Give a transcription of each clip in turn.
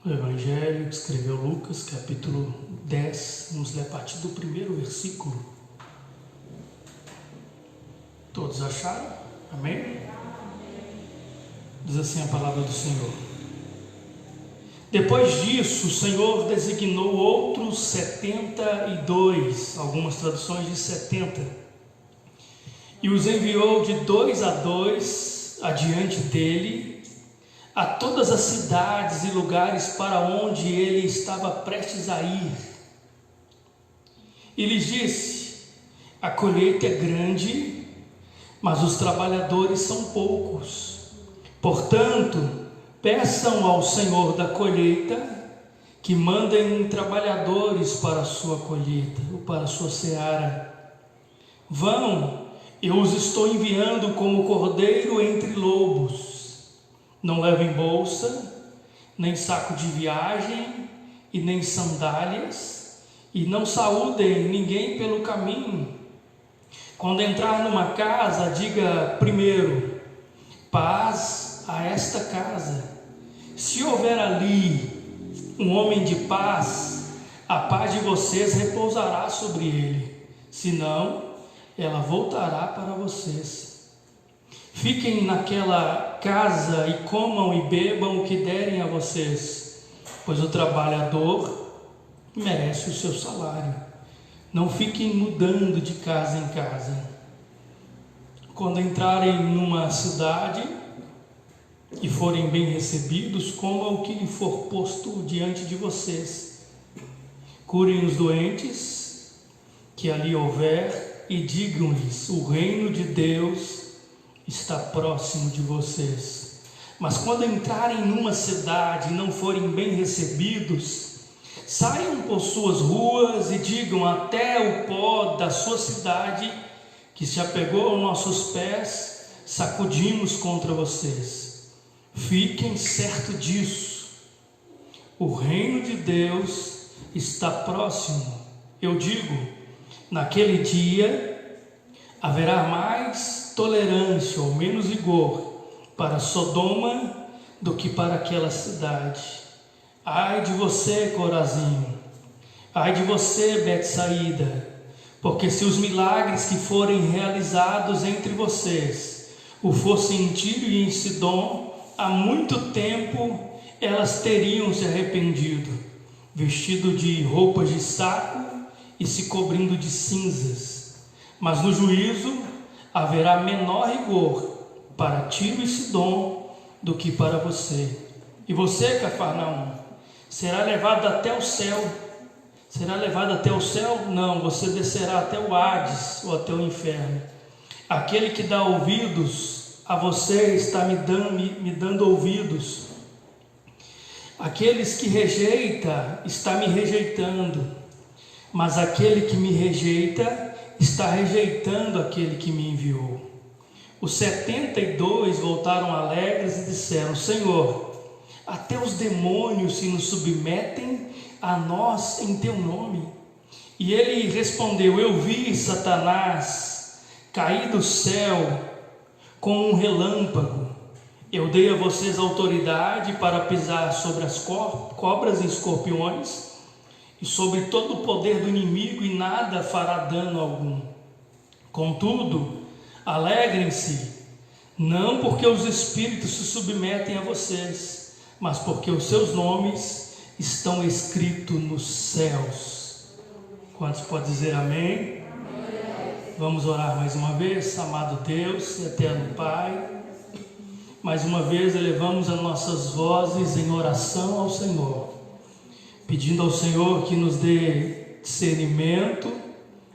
O Evangelho que escreveu Lucas, capítulo 10, vamos ler a partir do primeiro versículo. Todos acharam? Amém? Diz assim a palavra do Senhor. Depois disso, o Senhor designou outros 72, algumas traduções de 70, e os enviou de 2 a 2 adiante dele, a todas as cidades e lugares para onde ele estava prestes a ir. E lhes disse: a colheita é grande, mas os trabalhadores são poucos. Portanto, peçam ao Senhor da colheita que mandem trabalhadores para a sua colheita, ou para a sua seara. Vão, eu os estou enviando como cordeiro entre lobos. Não levem bolsa, nem saco de viagem, e nem sandálias, e não saúdem ninguém pelo caminho. Quando entrar numa casa, diga primeiro: paz a esta casa. Se houver ali um homem de paz, a paz de vocês repousará sobre ele. Senão, ela voltará para vocês. Fiquem naquela casa e comam e bebam o que derem a vocês, pois o trabalhador merece o seu salário. Não fiquem mudando de casa em casa. Quando entrarem numa cidade e forem bem recebidos, comam o que lhe for posto diante de vocês. Curem os doentes que ali houver e digam-lhes: o reino de Deus está próximo de vocês. Mas quando entrarem numa cidade e não forem bem recebidos, saiam por suas ruas e digam: até o pó da sua cidade, que se apegou aos nossos pés, sacudimos contra vocês. Fiquem certos disso, o reino de Deus está próximo. Eu digo, naquele dia haverá mais tolerância ou menos rigor para Sodoma do que para aquela cidade. Ai de você, Corazim! Ai de você, Betsaída! Porque se os milagres que forem realizados entre vocês o fossem em Tiro e em Sidom, há muito tempo elas teriam se arrependido, vestido de roupas de saco e se cobrindo de cinzas. Mas no juízo haverá menor rigor para Tiro e Sidom do que para você. E você, Cafarnaum, será levado até o céu. Será levado até o céu? Não, você descerá até o Hades ou até o inferno. Aquele que dá ouvidos a você está me dando ouvidos. Aqueles que rejeita está me rejeitando. Mas aquele que me rejeita está rejeitando aquele que me enviou. Os 72 voltaram alegres e disseram: Senhor, até os demônios se nos submetem a nós em teu nome. E ele respondeu: eu vi Satanás cair do céu como um relâmpago. Eu dei a vocês autoridade para pisar sobre as cobras e escorpiões e sobre todo o poder do inimigo, e nada fará dano algum. Contudo, alegrem-se, não porque os espíritos se submetem a vocês, mas porque os seus nomes estão escritos nos céus. Quantos podem dizer amém? Amém. Vamos orar mais uma vez. Amado Deus, eterno Pai, mais uma vez elevamos as nossas vozes em oração ao Senhor, pedindo ao Senhor que nos dê discernimento,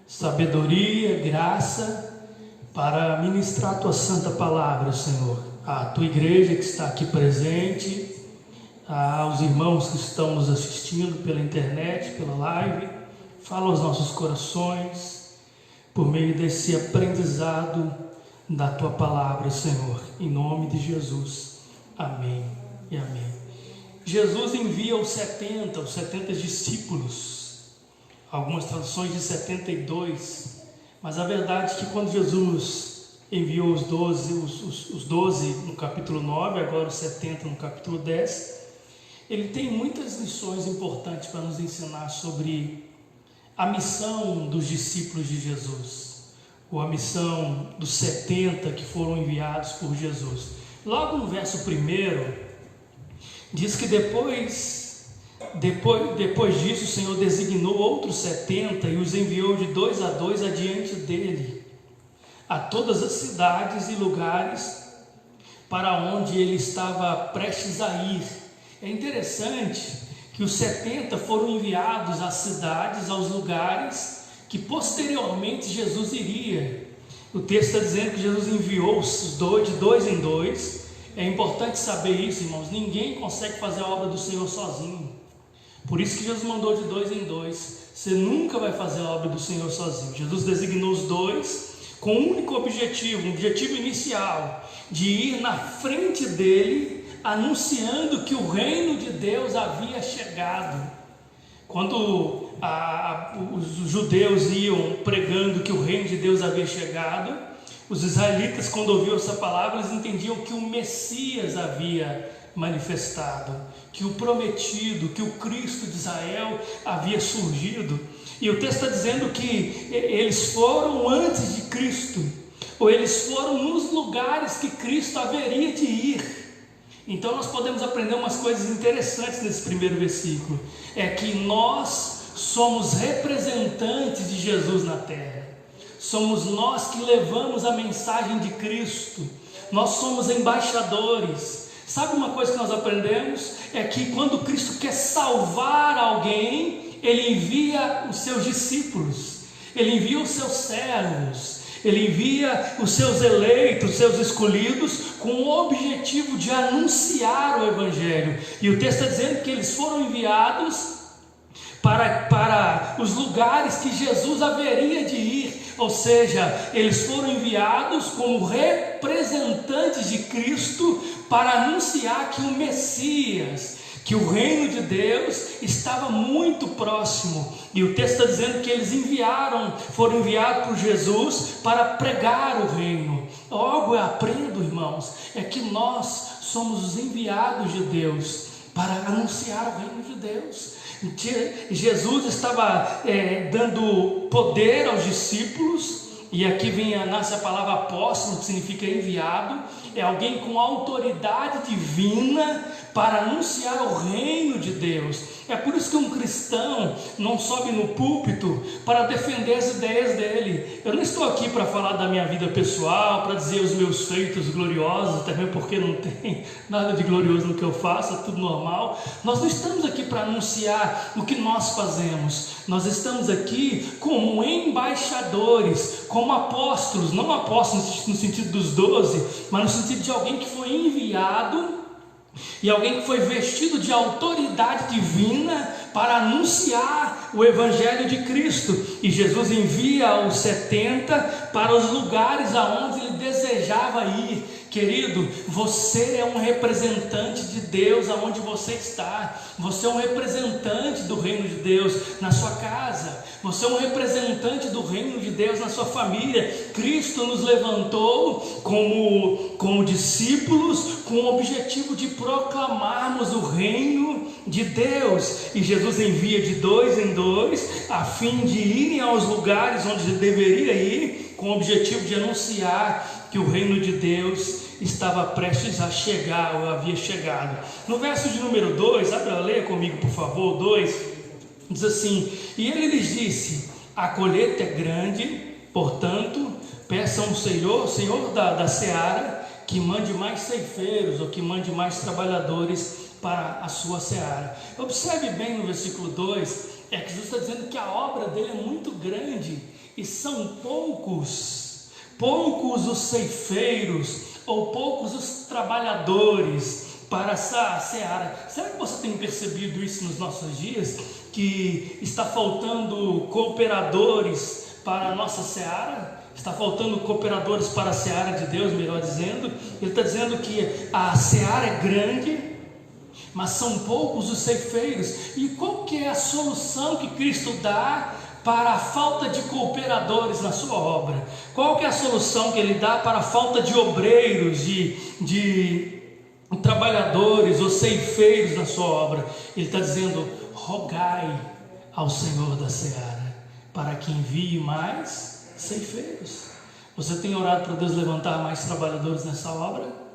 sabedoria, graça, para ministrar a Tua Santa Palavra, Senhor. A Tua igreja que está aqui presente, aos irmãos que estão nos assistindo pela internet, pela live, fala aos nossos corações, por meio desse aprendizado da Tua Palavra, Senhor. Em nome de Jesus. Amém e amém. Jesus envia os 70 discípulos, algumas traduções de 72, mas a verdade é que quando Jesus enviou os 12 no capítulo 9, agora os 70 no capítulo 10, ele tem muitas lições importantes para nos ensinar sobre a missão dos discípulos de Jesus, ou a missão dos 70 que foram enviados por Jesus. Logo no verso 1, diz que depois disso o Senhor designou outros 70 e os enviou de 2 a 2 adiante dele, a todas as cidades e lugares para onde ele estava prestes a ir. É interessante que os 70 foram enviados às cidades, aos lugares que posteriormente Jesus iria. O texto está dizendo que Jesus enviou os dois, de 2 em 2. É importante saber isso, irmãos. Ninguém consegue fazer a obra do Senhor sozinho. Por isso que Jesus mandou de 2 em 2. Você nunca vai fazer a obra do Senhor sozinho. Jesus designou os 2 com um único objetivo, um objetivo inicial, de ir na frente dele, anunciando que o reino de Deus havia chegado. Quando os judeus iam pregando que o reino de Deus havia chegado, os israelitas, quando ouviam essa palavra, eles entendiam que o Messias havia manifestado, que o prometido, que o Cristo de Israel havia surgido. E o texto está dizendo que eles foram antes de Cristo, ou eles foram nos lugares que Cristo haveria de ir. Então nós podemos aprender umas coisas interessantes nesse primeiro versículo. É que nós somos representantes de Jesus na terra. Somos nós que levamos a mensagem de Cristo. Nós somos embaixadores. Sabe uma coisa que nós aprendemos? É que quando Cristo quer salvar alguém, Ele envia os seus discípulos, Ele envia os seus servos, Ele envia os seus eleitos, os seus escolhidos, com o objetivo de anunciar o Evangelho. E o texto está dizendo que eles foram enviados para os lugares que Jesus haveria de ir. Ou seja, eles foram enviados como representantes de Cristo para anunciar que o Messias, que o reino de Deus estava muito próximo. E o texto está dizendo que eles foram enviados por Jesus para pregar o reino. Algo eu aprendo, irmãos, é que nós somos os enviados de Deus para anunciar o reino de Deus. Jesus estava dando poder aos discípulos, e aqui nasce a palavra apóstolo, que significa enviado. É alguém com autoridade divina para anunciar o reino de Deus. É por isso que um cristão não sobe no púlpito para defender as ideias dele. Eu não estou aqui para falar da minha vida pessoal, para dizer os meus feitos gloriosos, também porque não tem nada de glorioso no que eu faço, é tudo normal. Nós não estamos aqui para anunciar o que nós fazemos. Nós estamos aqui como embaixadores, como apóstolos, não apóstolos no sentido dos 12, mas no sentido de alguém que foi enviado e alguém que foi vestido de autoridade divina para anunciar o Evangelho de Cristo. E Jesus envia os 70 para os lugares aonde ele desejava ir. Querido, você é um representante de Deus aonde você está. Você é um representante do reino de Deus na sua casa. Você é um representante do reino de Deus na sua família. Cristo nos levantou como discípulos com o objetivo de proclamarmos o reino de Deus. E Jesus envia de 2 em 2 a fim de irem aos lugares onde deveria ir, com o objetivo de anunciar que o reino de Deus estava prestes a chegar, ou havia chegado. No verso de número 2, leia comigo por favor, 2, diz assim: e ele lhes disse, a colheita é grande, portanto, peçam ao Senhor da seara, que mande mais ceifeiros, ou que mande mais trabalhadores para a sua seara. Observe bem no versículo 2, é que Jesus está dizendo que a obra dele é muito grande, e são poucos os ceifeiros, ou poucos os trabalhadores para essa seara. Será que você tem percebido isso nos nossos dias? Que está faltando cooperadores para a nossa seara? Está faltando cooperadores para a seara de Deus, melhor dizendo. Ele está dizendo que a seara é grande, mas são poucos os ceifeiros. E qual que é a solução que Cristo dá para a falta de cooperadores na sua obra? Qual que é a solução que ele dá para a falta de obreiros, de trabalhadores ou ceifeiros na sua obra. Ele está dizendo: rogai ao Senhor da seara para que envie mais ceifeiros. Você tem orado para Deus levantar mais trabalhadores nessa obra?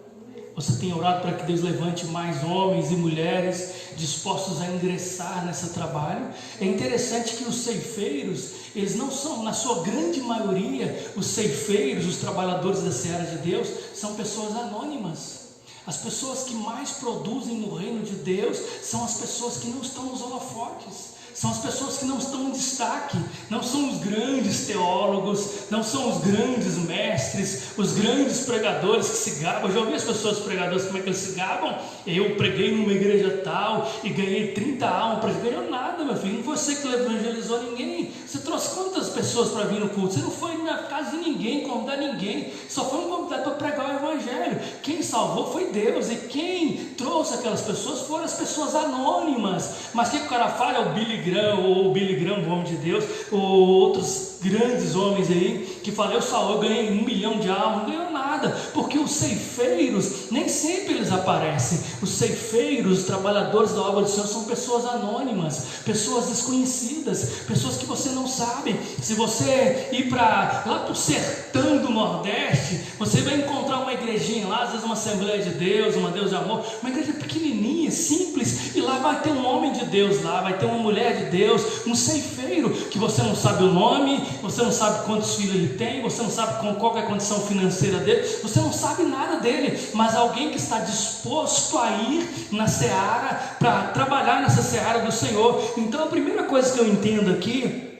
Você tem orado para que Deus levante mais homens e mulheres dispostos a ingressar nesse trabalho? É interessante que os ceifeiros, eles não são, na sua grande maioria, os ceifeiros, os trabalhadores da seara de Deus, são pessoas anônimas. As pessoas que mais produzem no reino de Deus são as pessoas que não estão nos holofotes. São as pessoas que não estão em destaque. Não são os grandes teólogos, não são os grandes mestres, os grandes pregadores que se gabam. Eu já ouvi as pessoas pregadores como é que eles se gabam. Eu preguei numa igreja tal e ganhei 30 almas. Ganhou nada, meu filho. Não foi você que evangelizou ninguém. Você trouxe quantas pessoas para vir no culto? Você não foi na casa de ninguém, convidar ninguém. Só foi um convidado para pregar o evangelho. Quem salvou foi Deus. E quem trouxe aquelas pessoas foram as pessoas anônimas. Mas o que o cara fala? É o Billy Graham, ou o Billy Graham, o homem de Deus, ou outros grandes homens aí, que falam: eu ganhei 1 milhão de almas. Não ganhou nada, porque os ceifeiros, nem sempre eles aparecem. Os ceifeiros, os trabalhadores da obra do Senhor, são pessoas anônimas, pessoas desconhecidas, pessoas que você não sabe. Se você ir lá para o sertão do Nordeste, você vai encontrar uma igrejinha lá, às vezes uma Assembleia de Deus, uma Deus de Amor, uma igreja pequenininha, simples, e lá vai ter um homem de Deus lá, vai ter uma mulher de Deus, um ceifeiro, que você não sabe o nome, você não sabe quantos filhos ele tem, você não sabe qual é a condição financeira dele, você não sabe nada dele, mas alguém que está disposto a ir na seara, para trabalhar nessa seara do Senhor. Então a primeira coisa que eu entendo aqui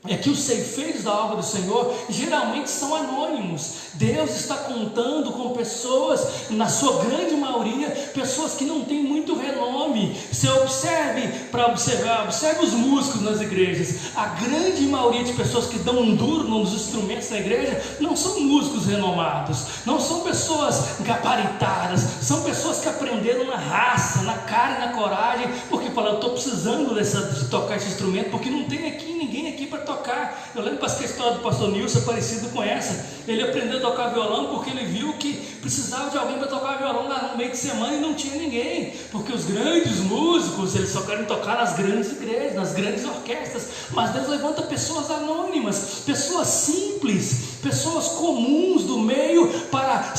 é que os ceifeiros da obra do Senhor geralmente são anônimos. Deus está contando com pessoas, na sua grande maioria, pessoas que não têm muito renome. Você observe os músicos nas igrejas. A grande maioria de pessoas que dão um duro nos instrumentos na igreja não são músicos renomados, não são pessoas gabaritadas, são pessoas que aprenderam na raça, na cara e na coragem, porque falam: eu estou precisando de tocar esse instrumento, porque não tem ninguém aqui para tocar. Eu lembro que a história do pastor Nilson é parecida com essa. Ele aprendeu a tocar violão porque ele viu que precisava de alguém para tocar violão no meio de semana e não tinha ninguém, porque os grandes músicos, eles só querem tocar nas grandes igrejas, nas grandes orquestras. Mas Deus levanta pessoas anônimas, pessoas simples, pessoas comuns do meio para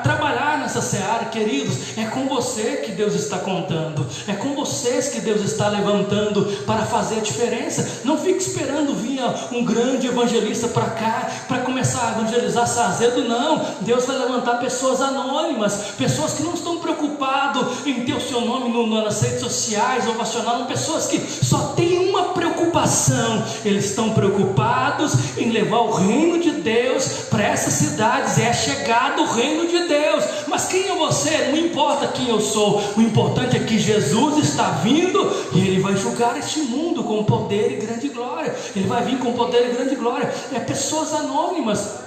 trabalhar nessa seara. Queridos, é com você que Deus está contando, é com vocês que Deus está levantando para fazer a diferença. Não fique esperando vir um grande evangelista para cá, para começar a evangelizar Sarzedo. Não, Deus vai levantar pessoas anônimas, pessoas que não estão preocupadas em ter o seu nome nas redes sociais, ovacionar, pessoas que só têm uma preocupação: eles estão preocupados em levar o reino de Deus para essas cidades. É a chegada do reino de Deus. Mas quem é você? Não importa quem eu sou, o importante é que Jesus está vindo e Ele vai julgar este mundo com poder e grande glória. Ele vai vir com poder e grande glória. É pessoas anônimas.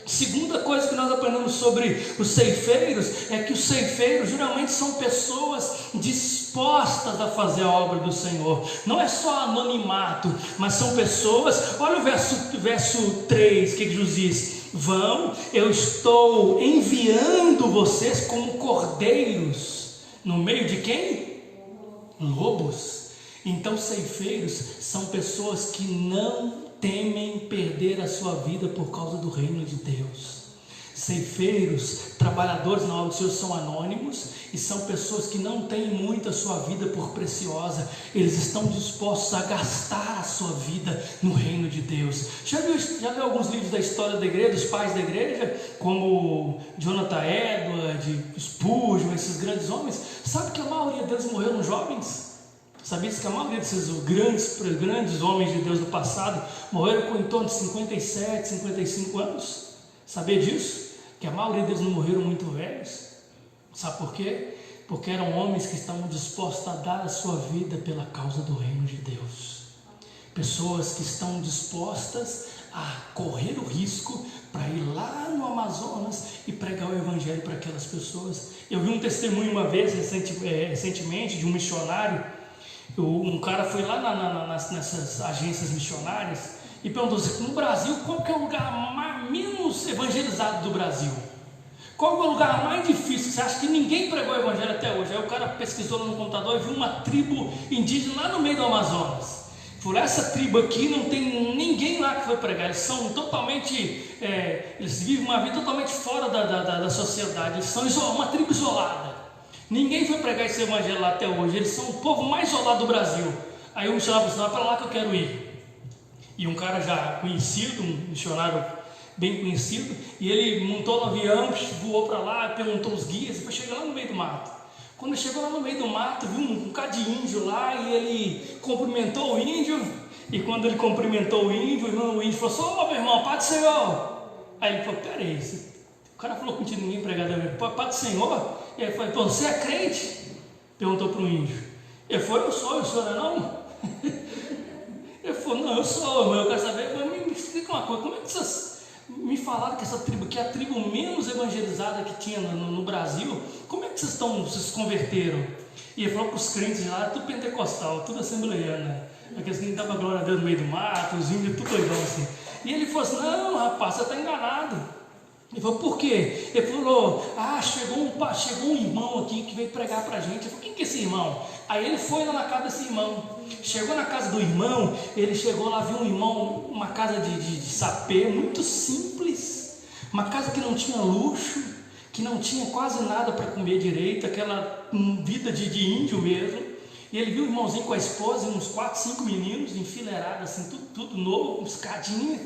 Segunda coisa que nós aprendemos sobre os ceifeiros é que os ceifeiros geralmente são pessoas dispostas a fazer a obra do Senhor. Não é só anonimato, mas são pessoas. Olha o verso 3, que Jesus diz: vão, eu estou enviando vocês como cordeiros no meio de quem? Lobos. Então ceifeiros são pessoas que não temem perder a sua vida por causa do reino de Deus. Ceifeiros, trabalhadores na obra do Senhor, são anônimos e são pessoas que não têm muito a sua vida por preciosa. Eles estão dispostos a gastar a sua vida no reino de Deus. Já viu alguns livros da história da igreja, dos pais da igreja, como Jonathan Edwards, Spurgeon, esses grandes homens? Sabe que a maioria deles morreram jovens? Sabia que a maioria desses grandes homens de Deus do passado morreram com em torno de 57, 55 anos? Sabia disso? Que a maioria deles não morreram muito velhos. Sabe por quê? Porque eram homens que estavam dispostos a dar a sua vida pela causa do reino de Deus. Pessoas que estão dispostas a correr o risco para ir lá no Amazonas e pregar o evangelho para aquelas pessoas. Eu vi um testemunho uma vez recentemente de um missionário. Um cara foi lá nessas agências missionárias e perguntou assim: no Brasil, qual que é o lugar menos evangelizado do Brasil? Qual é o lugar mais difícil? Você acha que ninguém pregou o evangelho até hoje? Aí o cara pesquisou no computador e viu uma tribo indígena lá no meio do Amazonas. Falou, essa tribo aqui não tem ninguém lá que foi pregar. Eles são totalmente, eles vivem uma vida totalmente fora da sociedade. Eles são uma tribo isolada. Ninguém foi pregar esse evangelho lá até hoje. Eles são o povo mais isolado do Brasil. Aí o missionário falou, é para lá que eu quero ir. E um cara já conhecido, um missionário bem conhecido, e ele montou no avião, voou para lá, perguntou os guias, e foi chegar lá no meio do mato. Quando ele chegou lá no meio do mato, viu um bocado de índio lá, e ele cumprimentou o índio, e quando ele cumprimentou o índio falou, meu irmão, paz do Senhor. Aí ele falou, peraí, o cara falou que não tinha ninguém pregado, paz do Senhor? E ele falou, você é crente? Perguntou para o índio. Ele falou, eu sou, o senhor não é não? Ele falou, não, eu sou, mas eu quero saber, mas me explica uma coisa, como é que vocês me falaram que essa tribo, que é a tribo menos evangelizada que tinha no Brasil, como é que vocês se converteram? E ele falou para os crentes lá, tudo pentecostal, tudo assembleiano, né? Aqueles que davam glória a Deus no meio do mato, os índios, tudo doidão assim. E ele falou assim, não rapaz, você está enganado. Ele falou, por quê? Ele falou, chegou um irmão aqui que veio pregar para a gente. Eu falei, quem que é esse irmão? Aí ele foi lá na casa desse irmão. Chegou na casa do irmão, ele chegou lá, viu um irmão, uma casa de sapê, muito simples, uma casa que não tinha luxo, que não tinha quase nada para comer direito, aquela vida de índio mesmo. E ele viu o irmãozinho com a esposa e uns 4, 5 meninos enfileirados, assim, tudo novo, com escadinha.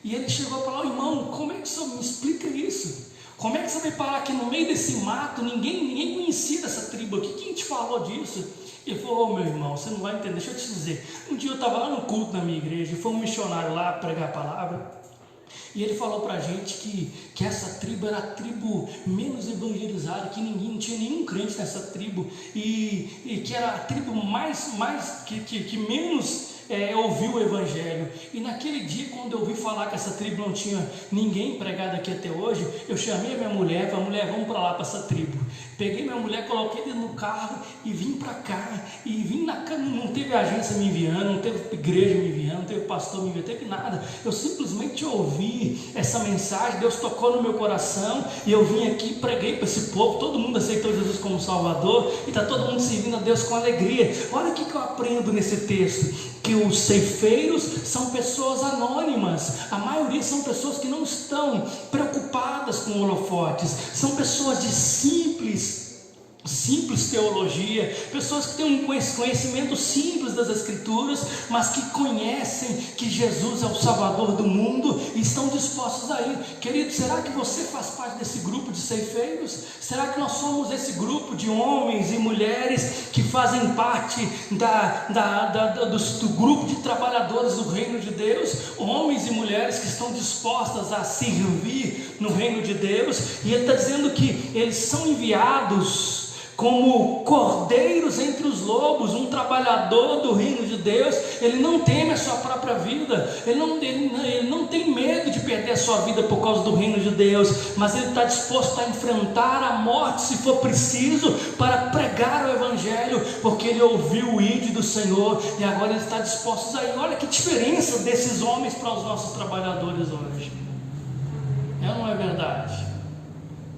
E ele chegou para lá, irmão, como é que o senhor me explica isso? Como é que você vai parar aqui no meio desse mato? Ninguém conhecia dessa tribo aqui, quem te falou disso? Ele falou, meu irmão, você não vai entender, deixa eu te dizer. Um dia eu estava lá no culto na minha igreja, e foi um missionário lá pregar a palavra, e ele falou para a gente que essa tribo era a tribo menos evangelizada, que não tinha nenhum crente nessa tribo, e que era a tribo que menos ouviu o evangelho. E naquele dia, quando eu ouvi falar que essa tribo não tinha ninguém pregado aqui até hoje, eu chamei a minha mulher, falei, mulher, vamos para lá, para essa tribo. Peguei minha mulher, coloquei dentro do carro e vim para cá, e vim na casa, não teve agência me enviando, não teve igreja me enviando, não teve pastor me enviando, não teve nada. Eu simplesmente ouvi essa mensagem, Deus tocou no meu coração, e eu vim aqui, preguei para esse povo, todo mundo aceitou Jesus como Salvador, e está todo mundo servindo a Deus com alegria. Olha o que eu aprendo nesse texto, que os ceifeiros são pessoas anônimas, a maioria são pessoas que não estão preocupadas com holofotes, são pessoas de simples teologia, pessoas que têm um conhecimento simples das Escrituras, mas que conhecem que Jesus é o Salvador do mundo e estão dispostos a ir. Querido, será que você faz parte desse grupo de ceifeiros? Será que nós somos esse grupo de homens e mulheres que fazem parte do grupo de trabalhadores do reino de Deus? Homens e mulheres que estão dispostas a servir no reino de Deus, e ele está dizendo que eles são enviados como cordeiros entre os lobos. Um trabalhador do reino de Deus, ele não teme a sua própria vida, ele não tem medo de perder a sua vida por causa do reino de Deus, mas ele está disposto a enfrentar a morte se for preciso, para pregar o evangelho, porque ele ouviu o ide do Senhor, e agora ele está disposto a ir. Olha que diferença desses homens para os nossos trabalhadores hoje. Não é verdade?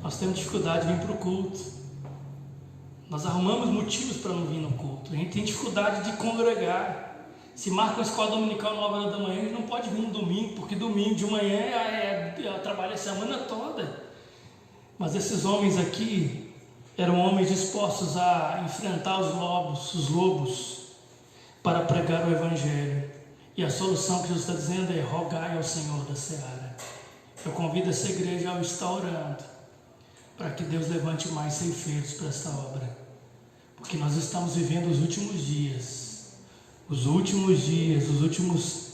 Nós temos dificuldade de vir para o culto, nós arrumamos motivos para não vir no culto, a gente tem dificuldade de congregar. Se marca uma escola dominical 9 horas da manhã, a gente não pode vir no domingo, porque domingo de manhã trabalha a semana toda. Mas esses homens aqui eram homens dispostos a enfrentar os lobos para pregar o evangelho. E a solução que Jesus está dizendo é: rogai ao Senhor da seara. Eu convido essa igreja a estar orando para que Deus levante mais ceifeiros para esta obra, porque nós estamos vivendo os últimos dias, os últimos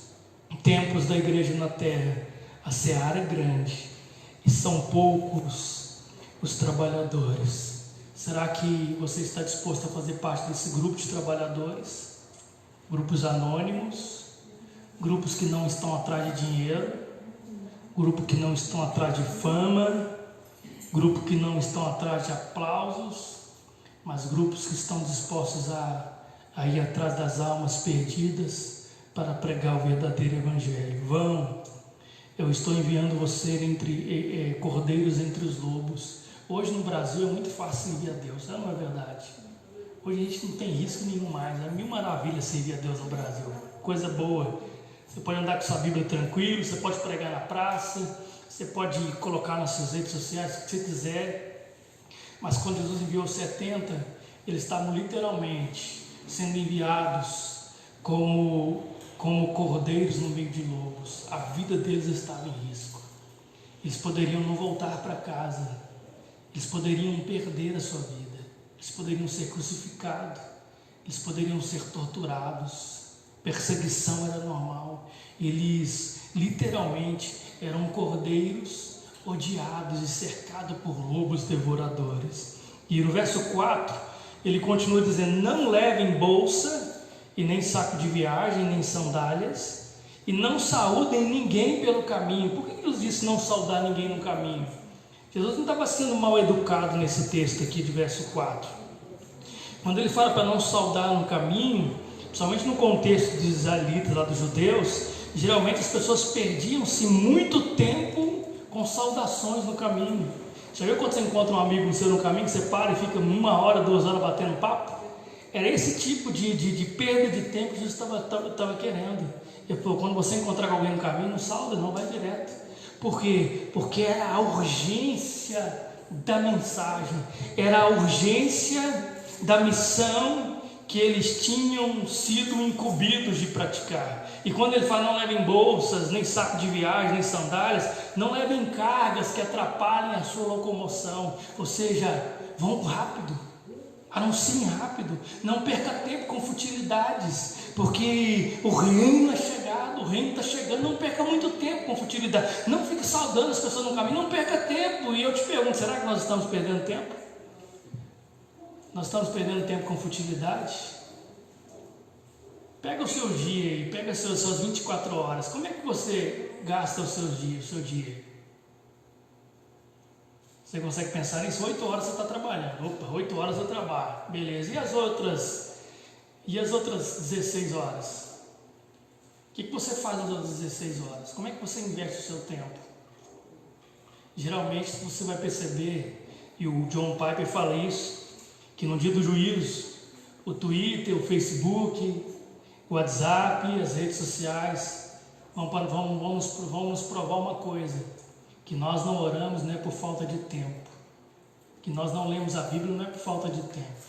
tempos da igreja na terra. A seara é grande e são poucos os trabalhadores. Será que você está disposto a fazer parte desse grupo de trabalhadores? Grupos anônimos, grupos que não estão atrás de dinheiro, grupo que não estão atrás de fama, grupo que não estão atrás de aplausos, mas grupos que estão dispostos a ir atrás das almas perdidas para pregar o verdadeiro evangelho. Vão Eu estou enviando você entre cordeiros entre os lobos. Hoje no Brasil é muito fácil servir a Deus, não é verdade? Hoje a gente não tem risco nenhum mais. É mil maravilhas servir a Deus no Brasil. Coisa boa. Você pode andar com sua Bíblia tranquilo, você pode pregar na praça, você pode colocar nas suas redes sociais o que você quiser. Mas quando Jesus enviou os 70, eles estavam literalmente sendo enviados como cordeiros no meio de lobos. A vida deles estava em risco. Eles poderiam não voltar para casa. Eles poderiam perder a sua vida. Eles poderiam ser crucificados. Eles poderiam ser torturados. Perseguição era normal. Eles literalmente eram cordeiros odiados e cercados por lobos devoradores. E no verso 4, ele continua dizendo: não levem bolsa e nem saco de viagem, nem sandálias, e não saúdem ninguém pelo caminho. Por que Jesus disse não saudar ninguém no caminho? Jesus não estava sendo mal educado nesse texto aqui de verso 4. Quando ele fala para não saudar no caminho, principalmente no contexto dos israelitas, lá dos judeus, geralmente as pessoas perdiam-se muito tempo com saudações no caminho. Já viu quando você encontra um amigo seu no caminho, você para e fica 1 hora, 2 horas batendo papo? Era esse tipo de perda de tempo que Jesus estava querendo. E, quando você encontrar com alguém no caminho, não sauda, não, vai direto. Por quê? Porque era a urgência da mensagem, era a urgência da missão que eles tinham sido incumbidos de praticar. E quando ele fala não levem bolsas, nem saco de viagem, nem sandálias, não levem cargas que atrapalhem a sua locomoção, ou seja, vão rápido, anunciem rápido, não perca tempo com futilidades, porque o reino é chegado, o reino está chegando. Não perca muito tempo com futilidade, não fique saudando as pessoas no caminho, não perca tempo. E eu te pergunto, será que nós estamos perdendo tempo? Nós estamos perdendo tempo com futilidade? Pega o seu dia e pega as suas 24 horas. Como é que você gasta o seu dia? Você consegue pensar nisso? 8 horas você está trabalhando. Opa, 8 horas eu trabalho. Beleza. E as outras 16 horas? O que você faz nas outras 16 horas? Como é que você investe o seu tempo? Geralmente você vai perceber, e o John Piper fala isso, que no dia do juízo, o Twitter, o Facebook, o WhatsApp, as redes sociais vão nos provar uma coisa: que nós não oramos não é por falta de tempo, que nós não lemos a Bíblia não é por falta de tempo,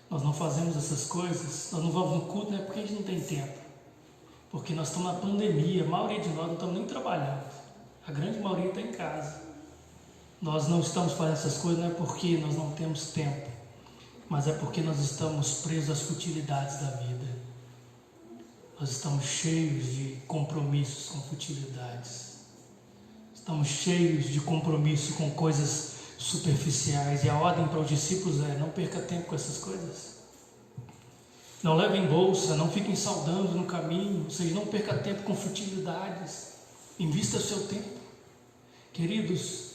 nós não fazemos essas coisas, nós não vamos no culto não é porque a gente não tem tempo, porque nós estamos na pandemia, a maioria de nós não estamos nem trabalhando, a grande maioria está em casa. Nós não estamos fazendo essas coisas não é porque nós não temos tempo, mas é porque nós estamos presos às futilidades da vida. Nós estamos cheios de compromissos com futilidades. Estamos cheios de compromisso com coisas superficiais. E a ordem para os discípulos é: não perca tempo com essas coisas. Não levem bolsa, não fiquem saudando no caminho. Ou seja, não perca tempo com futilidades. Invista o seu tempo. Queridos,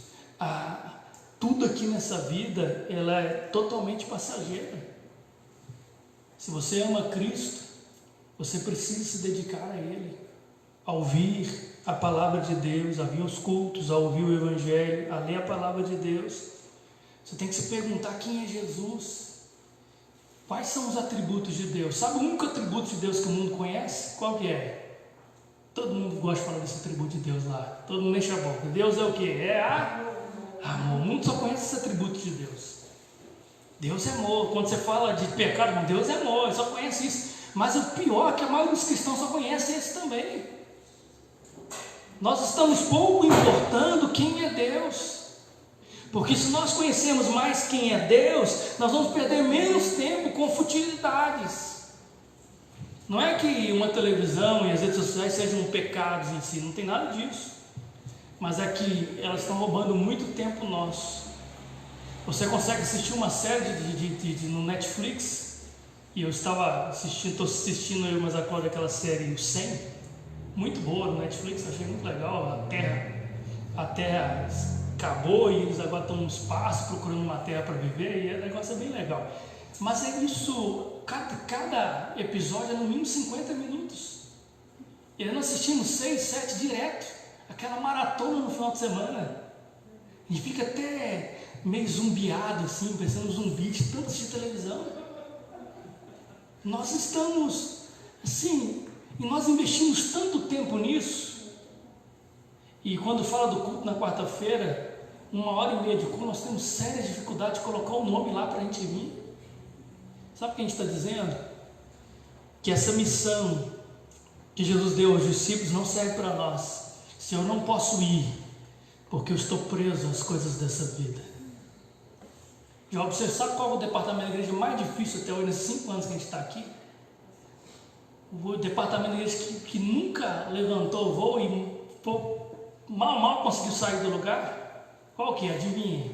tudo aqui nessa vida ela é totalmente passageira. Se você ama Cristo, você precisa se dedicar a Ele, a ouvir a palavra de Deus, a vir aos cultos, a ouvir o Evangelho, a ler a palavra de Deus. Você tem que se perguntar quem é Jesus, quais são os atributos de Deus. Sabe o único atributo de Deus que o mundo conhece? Qual que é? Todo mundo gosta de falar desse atributo de Deus lá, todo mundo enche a boca. Deus é o que? É amor. O mundo só conhece esse atributo de Deus. Deus é amor. Quando você fala de pecado, Deus é amor, ele só conhece isso. Mas o pior é que a maioria dos cristãos só conhece esse também. Nós estamos pouco importando quem é Deus, porque se nós conhecermos mais quem é Deus, nós vamos perder menos tempo com futilidades. Não é que uma televisão e as redes sociais sejam pecados em si, não tem nada disso, mas é que elas estão roubando muito tempo nosso. Você consegue assistir uma série no Netflix? E eu estava assistindo, estou assistindo eu, mas agora aquela série, o 100, muito boa no Netflix, achei muito legal. A Terra acabou e eles agora estão no espaço procurando uma terra para viver, e o negócio é bem legal. Mas é isso, cada episódio é no mínimo 50 minutos. E eu não assistindo 6, 7 direto. aquela maratona no final de semana. A gente fica até meio zumbiado assim, parecendo um zumbi de tanto assistir televisão. Nós estamos assim, e nós investimos tanto tempo nisso. E quando fala do culto na quarta-feira, 1h30 de culto, nós temos sérias dificuldades de colocar o nome lá para a gente vir. Sabe o que a gente está dizendo? Que essa missão que Jesus deu aos discípulos não serve para nós. Se eu não posso ir, porque eu estou preso às coisas dessa vida. Job, você sabe qual é o departamento da igreja mais difícil até hoje, nesses 5 anos que a gente está aqui? O departamento da igreja que nunca levantou o voo e mal conseguiu sair do lugar? Qual que é? Adivinha?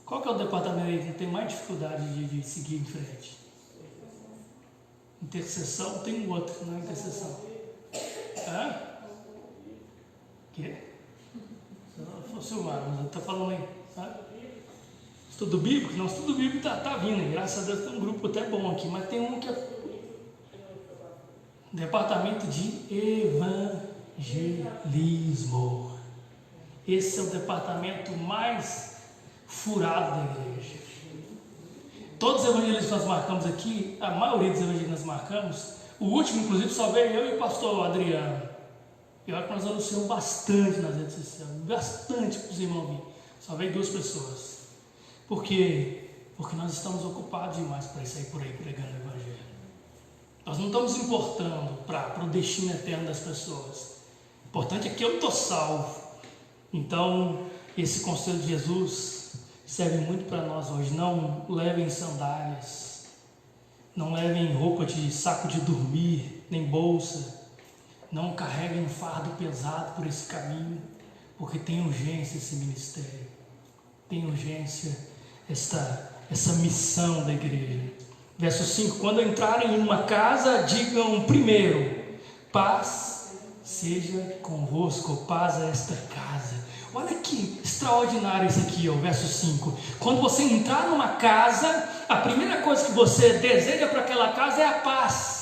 Qual que é o departamento da igreja que tem mais dificuldade de seguir em frente? Intercessão, tem um outro, não é intercessão. Hã? Quê? Silmar, mas está falando aí. Hã? Estudo bíblico? Não, estudo bíblico está vindo, graças a Deus tem um grupo até bom aqui, mas tem um que é departamento de evangelismo. Esse é o departamento mais furado da igreja. Todos os evangelistas que nós marcamos aqui, a maioria dos evangelistas que nós marcamos, o último inclusive só veio eu e o pastor Adriano. E olha que nós anunciamos bastante nas redes sociais, bastante para os irmãos virem. Só veio 2 pessoas. Por quê? Porque nós estamos ocupados demais para sair por aí pregando o evangelho. Nós não estamos importando para o destino eterno das pessoas. O importante é que eu estou salvo. Então, esse conselho de Jesus serve muito para nós hoje. Não levem sandálias, não levem roupa de saco de dormir, nem bolsa. Não carreguem um fardo pesado por esse caminho, porque tem urgência esse ministério. Tem urgência essa missão da igreja. Verso 5: quando entrarem em uma casa, digam primeiro: paz seja convosco, paz a esta casa. Olha que extraordinário isso aqui, ó, verso 5. Quando você entrar numa casa, a primeira coisa que você deseja para aquela casa é a paz.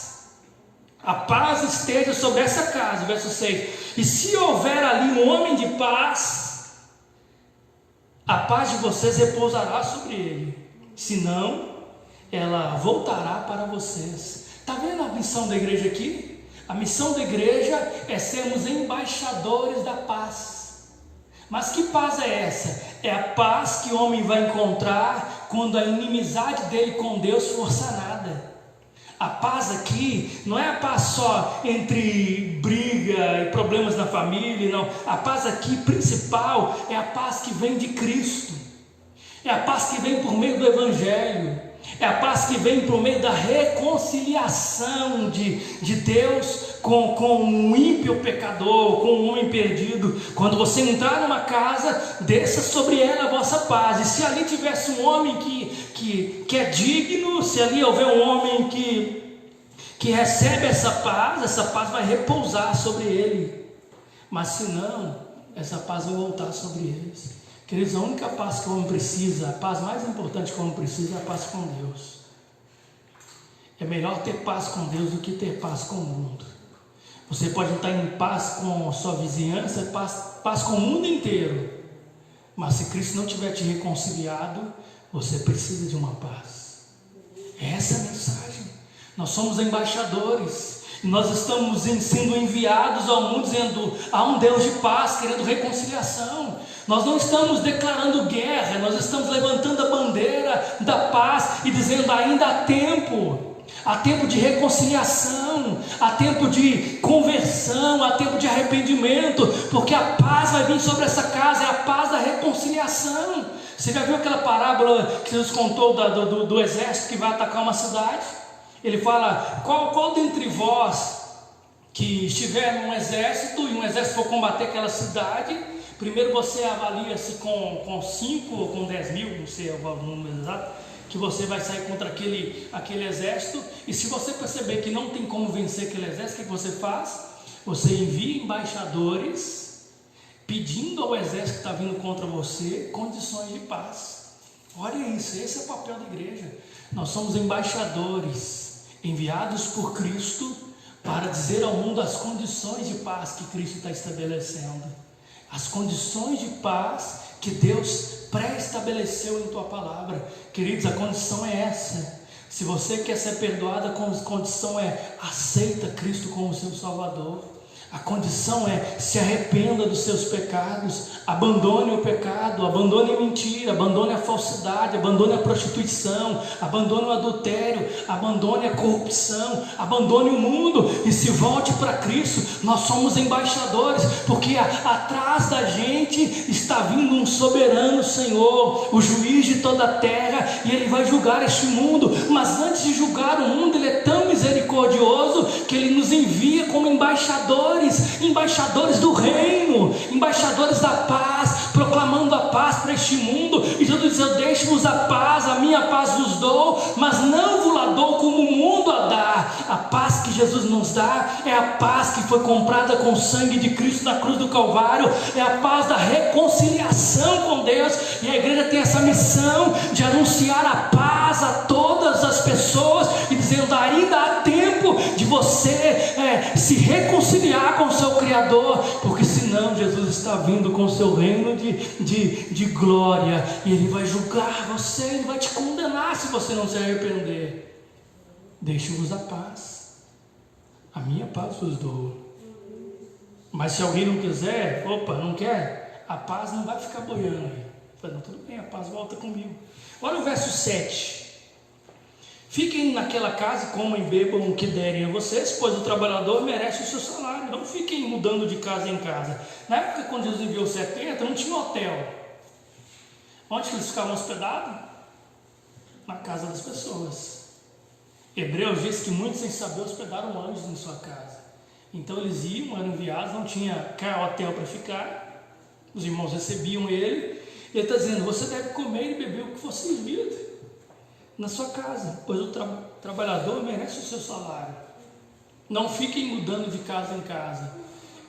A paz esteja sobre essa casa, verso 6. E se houver ali um homem de paz, a paz de vocês repousará sobre ele. Senão, ela voltará para vocês. Está vendo a missão da igreja aqui? A missão da igreja é sermos embaixadores da paz. Mas que paz é essa? É a paz que o homem vai encontrar quando a inimizade dele com Deus for sanada. A paz aqui não é a paz só entre briga e problemas na família, não. A paz aqui principal é a paz que vem de Cristo. É a paz que vem por meio do Evangelho. É a paz que vem por meio da reconciliação de Deus com um ímpio pecador, com um homem perdido. Quando você entrar numa casa, desça sobre ela a vossa paz. E se ali tivesse um homem que é digno, se ali houver um homem que recebe essa paz vai repousar sobre ele. Mas se não, essa paz vai voltar sobre eles. Queridos, a única paz que o homem precisa, a paz mais importante que o homem precisa é a paz com Deus. É melhor ter paz com Deus do que ter paz com o mundo. Você pode estar em paz com a sua vizinhança, paz com o mundo inteiro. Mas se Cristo não tiver te reconciliado, você precisa de uma paz. Essa é a mensagem. Nós somos embaixadores. Nós estamos sendo enviados ao mundo dizendo: há um Deus de paz, querendo reconciliação. Nós não estamos declarando guerra, nós estamos levantando a bandeira da paz e dizendo: ainda há tempo de reconciliação, há tempo de conversão, há tempo de arrependimento, porque a paz vai vir sobre essa casa, é a paz da reconciliação. Você já viu aquela parábola que Jesus contou do exército que vai atacar uma cidade? Ele fala: qual dentre vós que estiver num exército e um exército for combater aquela cidade, primeiro você avalia se com 5 ou com 10 mil, não sei o número exato, que você vai sair contra aquele exército. E se você perceber que não tem como vencer aquele exército, o que você faz? Você envia embaixadores pedindo ao exército que está vindo contra você condições de paz. Olha isso, esse é o papel da igreja. Nós somos embaixadores enviados por Cristo para dizer ao mundo as condições de paz que Cristo está estabelecendo. As condições de paz que Deus pré-estabeleceu em tua palavra. Queridos, a condição é essa. Se você quer ser perdoado, a condição é: aceita Cristo como seu Salvador. A condição é: se arrependa dos seus pecados, abandone o pecado, abandone a mentira, abandone a falsidade, abandone a prostituição, abandone o adultério, abandone a corrupção, abandone o mundo e se volte para Cristo. Nós somos embaixadores, porque atrás da gente está vindo um soberano Senhor, o juiz de toda a terra, e Ele vai julgar este mundo. Mas antes de julgar o mundo, Ele é tão misericordioso que Ele nos envia como embaixadores do reino, embaixadores da paz, proclamando a paz para este mundo. E Jesus diz: eu deixo-vos a paz, a minha paz vos dou, mas não vos la dou como o mundo a dá. A paz que Jesus nos dá é a paz que foi comprada com o sangue de Cristo na cruz do Calvário, é a paz da reconciliação com Deus. E a igreja tem essa missão de anunciar a paz a todas as pessoas e dizendo: ainda há tempo de você se reconciliar com o seu Criador, porque senão Jesus está vindo com o seu reino de glória, e Ele vai julgar você, Ele vai te condenar se você não se arrepender. Deixe-vos a paz, a minha paz vos dou. Mas se alguém não quiser, não quer, a paz não vai ficar boiando aí. Não, tudo bem, a paz volta comigo. Olha o verso 7. Fiquem naquela casa e comam e bebam o que derem a vocês, pois o trabalhador merece o seu salário. Não fiquem mudando de casa em casa. Na época, quando Jesus enviou 70, não tinha hotel. Onde que eles ficavam hospedados? Na casa das pessoas. Hebreus diz que muitos, sem saber, hospedaram anjos em sua casa. Então eles iam, eram enviados, não tinha hotel para ficar. Os irmãos recebiam ele. E ele está dizendo: você deve comer e beber o que for servido na sua casa, pois o trabalhador merece o seu salário. Não fiquem mudando de casa em casa.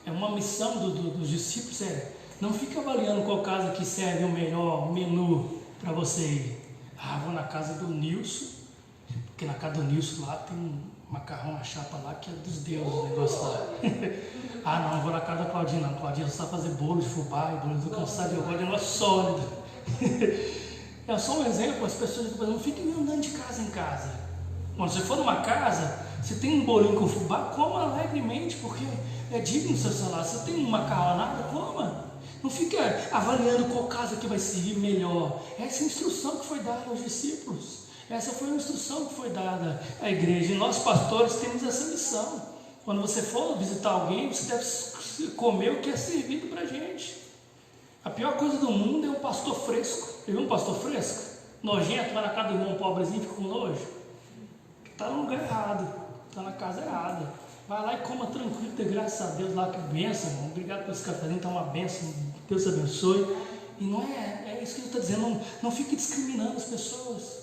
É uma missão dos discípulos, não fique avaliando qual casa que serve o melhor menu para você ir. Vou na casa do Nilson, porque na casa do Nilson lá tem um macarrão na chapa lá que é dos deuses, o negócio lá. Não vou na casa da Claudinha não. Claudinha só sabe fazer bolo de fubá e bolo do cansado, eu gosto de negócio sólido. É só um exemplo. As pessoas não fiquem andando de casa em casa. Quando você for numa casa, você tem um bolinho com fubá, coma alegremente, porque é digno do seu salário. Se você tem uma macarronada, coma. Não fica avaliando qual casa que vai servir melhor. Essa é a instrução que foi dada aos discípulos. Essa foi a instrução que foi dada à igreja. E nós, pastores, temos essa missão. Quando você for visitar alguém, você deve comer o que é servido para a gente. A pior coisa do mundo é um pastor fresco. Já viu um pastor fresco? Nojento, vai na casa do irmão pobrezinho e fica com nojo. Está no lugar errado, está na casa errada. Vai lá e coma tranquilo, dê graças a Deus lá, que bênção, irmão. Obrigado pelos cafezinhos, está uma bênção, Deus abençoe. E não é isso que ele está dizendo. Não fique discriminando as pessoas.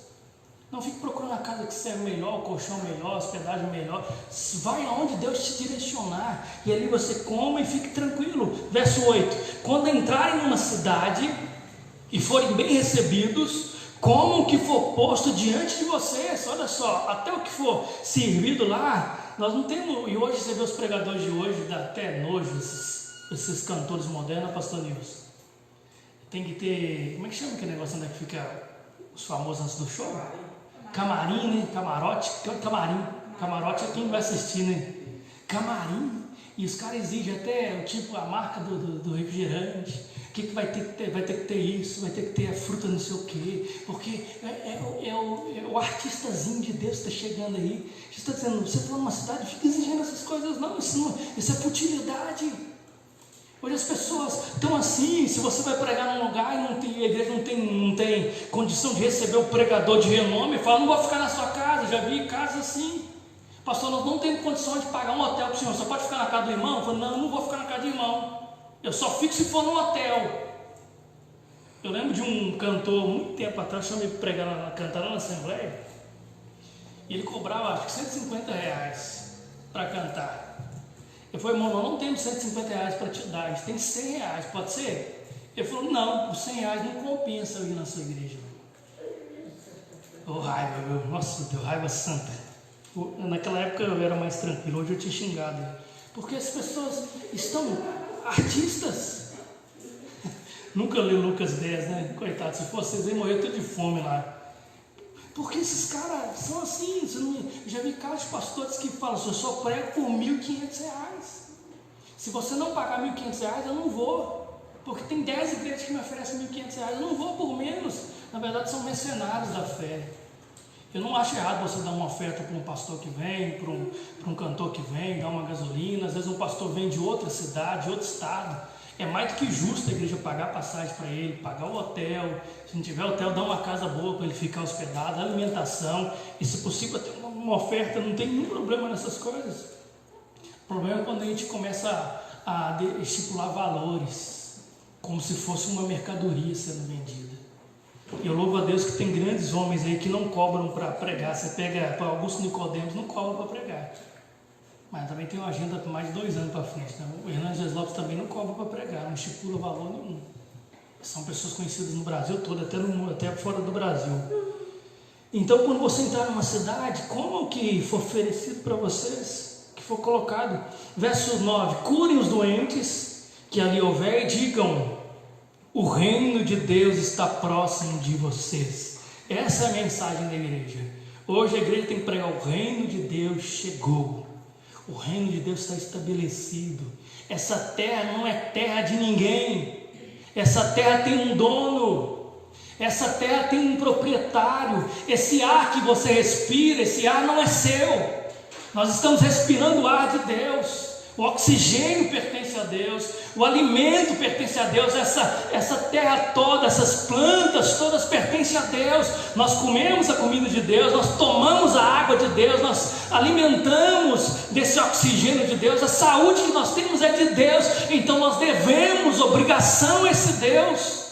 Não fique procurando a casa que serve melhor, o colchão melhor, a hospedagem melhor. Vai aonde Deus te direcionar, e ali você coma e fique tranquilo. Verso 8: quando entrarem numa cidade e forem bem recebidos, comam o que for posto diante de vocês. Olha só, até o que for servido lá. Nós não temos, e hoje você vê os pregadores de hoje, dá até nojo esses cantores modernos, pastor Nilson. Tem que ter, como é que chama aquele negócio onde é que fica os famosos antes do show? Camarim, né? Camarote, camarim. Camarote é quem vai assistir, né? Camarim. E os caras exigem até a marca do refrigerante. O que vai ter que ter isso, vai ter que ter a fruta não sei o quê. Porque é o artistazinho de Deus que está chegando aí. Você está dizendo, você está numa cidade, fica exigindo essas coisas. Não, isso é futilidade. Hoje as pessoas estão assim. Se você vai pregar num lugar e a igreja não tem condição de receber o pregador de renome, fala: não vou ficar na sua casa. Já vi casos assim: pastor, nós não temos condições de pagar um hotel para o senhor, só pode ficar na casa do irmão? Eu falo: não vou ficar na casa do irmão, eu só fico se for num hotel. Eu lembro de um cantor, muito tempo atrás, chamei para pregar cantar lá na Assembleia, e ele cobrava acho que R$150 para cantar. Eu falei: irmão, nós não temos R$150 para te dar, a gente tem R$100, pode ser? Ele falou: não, os R$100 não compensa eu ir na sua igreja. Ô raiva, nossa, deu raiva santa. Naquela época eu era mais tranquilo, hoje eu tinha xingado. Porque as pessoas estão artistas. Nunca li Lucas 10, né? Coitado, se fosse vocês iam morrer tudo de fome lá. Porque esses caras são assim. Já vi casos de pastores que falam, eu só prego por R$1.500. Se você não pagar R$1.500, eu não vou. Porque tem 10 igrejas que me oferecem R$1.500, eu não vou por menos. Na verdade são mercenários da fé. Eu não acho errado você dar uma oferta para um pastor que vem, para um cantor que vem, dar uma gasolina. Às vezes um pastor vem de outra cidade, de outro estado. É mais do que justo a igreja pagar a passagem para ele, pagar o hotel. Se não tiver hotel, dar uma casa boa para ele ficar hospedado, alimentação. E se possível ter uma oferta, não tem nenhum problema nessas coisas. O problema é quando a gente começa a estipular valores, como se fosse uma mercadoria sendo vendida. Eu louvo a Deus que tem grandes homens aí que não cobram para pregar. Você pega para Augusto Nicodemos, não cobra para pregar. Mas também tem uma agenda para mais de 2 anos para frente. Né? O Hernandes Lopes também não cobra para pregar, não estipula valor nenhum. São pessoas conhecidas no Brasil todo, até no mundo, até fora do Brasil. Então, quando você entrar numa cidade, como o que for oferecido para vocês, que for colocado. Verso 9: curem os doentes que ali houver e digam: o reino de Deus está próximo de vocês. Essa é a mensagem da igreja. Hoje a igreja tem que pregar: o reino de Deus chegou. O reino de Deus está estabelecido. Essa terra não é terra de ninguém. Essa terra tem um dono. Essa terra tem um proprietário. Esse ar que você respira, esse ar não é seu. Nós estamos respirando o ar de Deus. O oxigênio pertence a Deus, o alimento pertence a Deus, essa terra toda, essas plantas todas pertencem a Deus. Nós comemos a comida de Deus, nós tomamos a água de Deus, nós alimentamos desse oxigênio de Deus, a saúde que nós temos é de Deus, então nós devemos obrigação a esse Deus.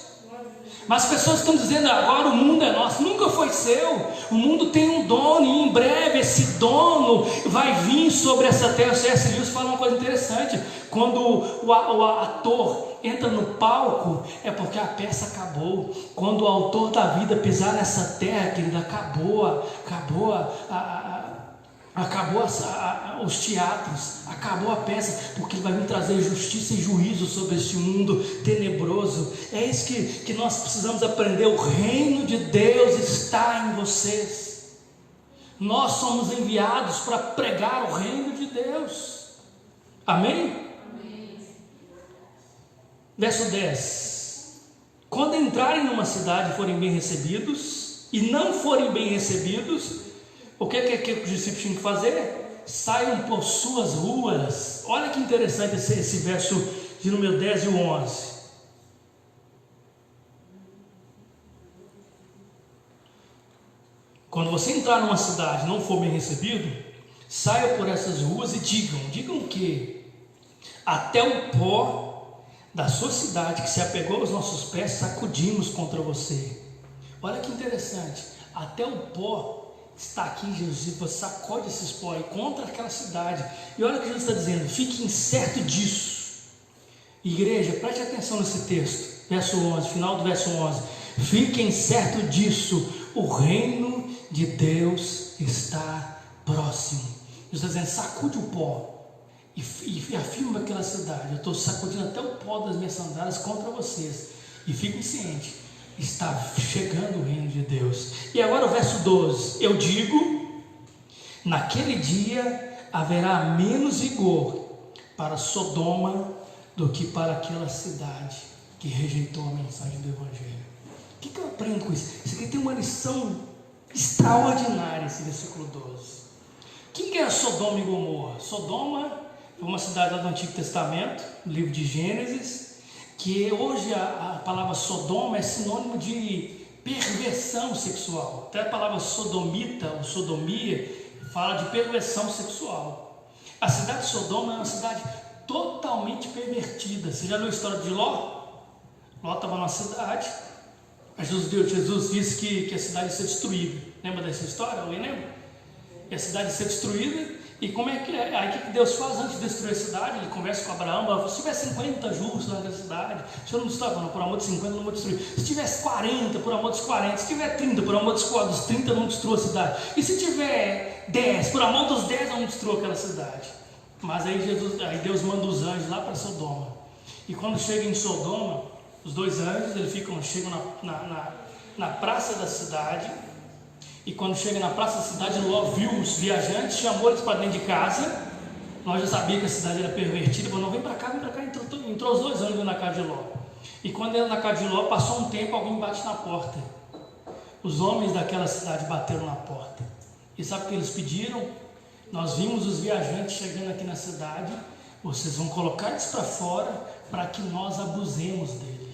Mas as pessoas estão dizendo: agora o mundo é nosso. Nunca foi seu. O mundo tem um dono, e em breve esse dono vai vir sobre essa terra. O C.S. Lewis fala uma coisa interessante: quando o ator entra no palco, é porque a peça acabou. Quando o autor da vida pisar nessa terra, querido, acabou os teatros, acabou a peça, porque ele vai vir trazer justiça e juízo sobre este mundo tenebroso. É isso que nós precisamos aprender. O reino de Deus está em vocês. Nós somos enviados para pregar o reino de Deus. Amém? Amém. Verso 10: quando entrarem numa cidade e forem bem recebidos, e não forem bem recebidos, o que os discípulos tinham que fazer? Saiam por suas ruas. Olha que interessante esse verso de número 10 e 11. Quando você entrar numa cidade e não for bem recebido, saia por essas ruas e digam o quê? Até o pó da sua cidade que se apegou aos nossos pés, sacudimos contra você. Olha que interessante. Até o pó está aqui, Jesus, e você sacode esses pó contra aquela cidade. E olha o que Jesus está dizendo: fiquem certo disso. Igreja, preste atenção nesse texto, verso 11, final do verso 11: fiquem certo disso, o reino de Deus está próximo. Jesus está dizendo: sacude o pó e afirma aquela cidade: eu estou sacudindo até o pó das minhas sandálias contra vocês, e fiquem cientes, está chegando o reino de Deus. E agora o verso 12: eu digo, naquele dia haverá menos vigor para Sodoma do que para aquela cidade que rejeitou a mensagem do Evangelho. O que eu aprendo com isso? Isso aqui tem uma lição extraordinária, esse versículo 12. Quem que é Sodoma e Gomorra? Sodoma foi uma cidade lá do Antigo Testamento, no livro de Gênesis, que hoje a palavra Sodoma é sinônimo de perversão sexual. Até a palavra sodomita ou sodomia fala de perversão sexual. A cidade de Sodoma é uma cidade totalmente pervertida. Você já viu a história de Ló? Ló estava numa cidade, Jesus disse que a cidade ia ser destruída. Lembra dessa história? Alguém lembra? E a cidade ia ser destruída, E como é que é? Aí o que Deus faz antes de destruir a cidade? Ele conversa com Abraão, se tiver 50 justos na cidade, o Senhor não destrói, não, por amor de 50 não vou destruir. Se tivesse 40, por amor dos 40, se tiver 30, por amor dos 30, não destrua a cidade. E se tiver 10, por amor dos 10, não destrua aquela cidade. Mas aí Deus manda os anjos lá para Sodoma. E quando chega em Sodoma, os dois anjos chegam na praça da cidade. E quando chega na praça da cidade, Ló viu os viajantes, chamou eles para dentro de casa. Ló já sabia que a cidade era pervertida, falou: não, vem para cá. Entrou os dois anjos na casa de Ló. E quando ele na casa de Ló, passou um tempo, alguém bate na porta. Os homens daquela cidade bateram na porta. E sabe o que eles pediram? Nós vimos os viajantes chegando aqui na cidade, vocês vão colocar eles para fora para que nós abusemos dele,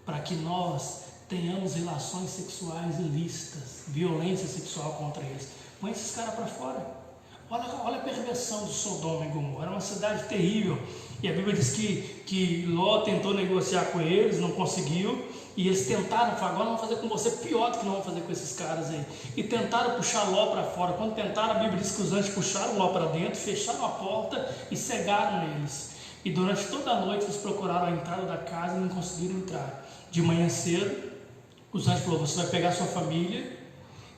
para que nós tenhamos relações sexuais ilícitas, violência sexual contra eles. Põe esses caras para fora. Olha a perversão de Sodoma e Gomorra. Era uma cidade terrível. E a Bíblia diz que Ló tentou negociar com eles, não conseguiu. E eles tentaram, falaram: agora vamos fazer com você pior do que nós vamos fazer com esses caras aí. E tentaram puxar Ló para fora. Quando tentaram, a Bíblia diz que os anjos puxaram Ló para dentro, fecharam a porta e cegaram eles. E durante toda a noite eles procuraram a entrada da casa e não conseguiram entrar. De manhã cedo, os anjos falaram: você vai pegar sua família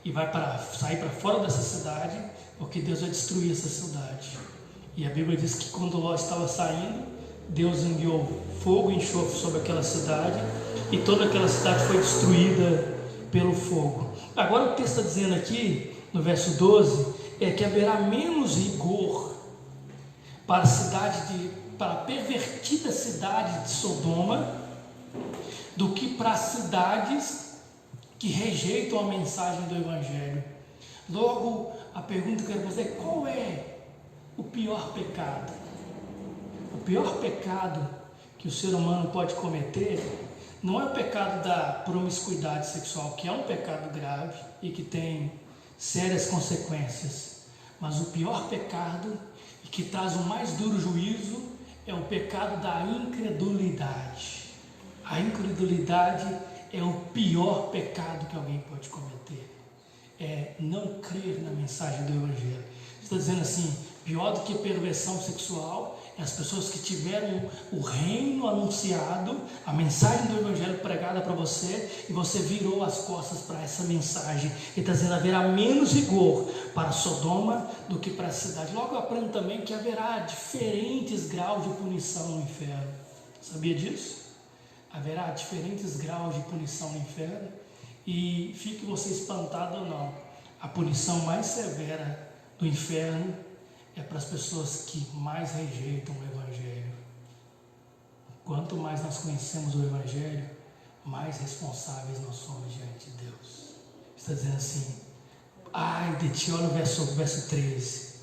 e vai sair para fora dessa cidade, porque Deus vai destruir essa cidade. E a Bíblia diz que quando Ló estava saindo, Deus enviou fogo e enxofre sobre aquela cidade, e toda aquela cidade foi destruída pelo fogo. Agora o texto está dizendo aqui, no verso 12, é que haverá menos rigor para a pervertida cidade de Sodoma do que para as cidades que rejeitam a mensagem do Evangelho. Logo, a pergunta que eu quero fazer é: qual é o pior pecado? O pior pecado que o ser humano pode cometer não é o pecado da promiscuidade sexual, que é um pecado grave e que tem sérias consequências, mas o pior pecado, e que traz o mais duro juízo, é o pecado da incredulidade. A incredulidade é o pior pecado que alguém pode cometer. É não crer na mensagem do Evangelho. Está dizendo assim: pior do que perversão sexual é as pessoas que tiveram o reino anunciado, a mensagem do Evangelho pregada para você, e você virou as costas para essa mensagem. Ele está dizendo: haverá menos rigor para Sodoma do que para a cidade. Logo eu aprendo também que haverá diferentes graus de punição no inferno. Sabia disso? Haverá diferentes graus de punição no inferno. E fique você espantado ou não, a punição mais severa do inferno é para as pessoas que mais rejeitam o Evangelho. Quanto mais nós conhecemos o Evangelho, mais responsáveis nós somos diante de Deus. Está dizendo assim: ai de ti, olha o verso 13.